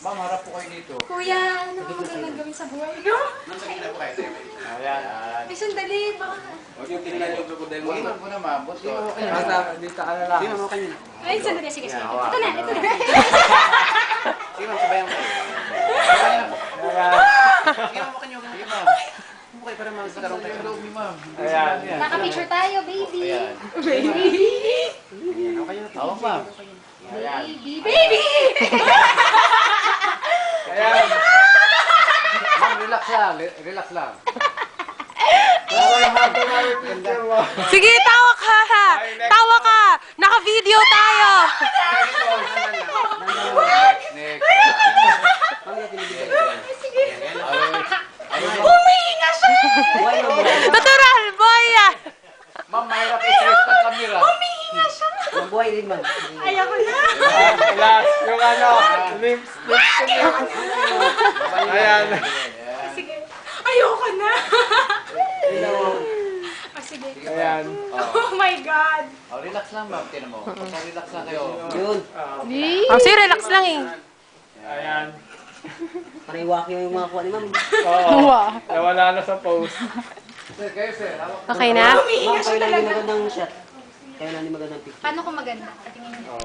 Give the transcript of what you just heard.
Ma'am, harap po kayo dito. Kuya, ano ang kailangan gawin sa buhay niyo? Nasa gina po kayo, Teme. Ayan. Ay, sandali, baka... Huwag yung tingnan yung krokodilo. Huwag mo na, ma'am. Buto. Dito ka na lang. Ay, sandali, sige, sige. Hawa. Ito na, ito na. Sige, ma'am, sabayan ko. Sige, ma'am, makan nyo. Sige, ma'am. Okay, para magkaroon kayo ng loob ni ma'am. Ayan. Nakapicture tayo, baby. Ayan. Baby. Hawak, ma'am. Ayan. Baby, baby! Ayan. Ma'am, relax lang. Relax lang. Sige, tawa ka ha! Tawa ka! Naka-video tayo! Next. Humihinga siya! Natural boy yan! Ma'am, mahirap i-trace ng camera. Humihinga siya! Mabuhay din, ma'am. Ayoko na! Last, yung ano, lips. Ayan. Sige. Ayoko na! Sige. Ayan. Oh my God! Oh, relax lang, ma'am. Tinan mo. Basta relax lang kayo. Yun. Oh, sige, relax lang eh. Ayan. Pariwaki yung mga kuha ni ma'am. Oo. Nawala na sa post. Sir, kayo, sir. Hawak. Okay na? Ma'am, kayo lang yung magandang shot. Kayo lang yung magandang picture. Paano kung maganda? Patingin niyo.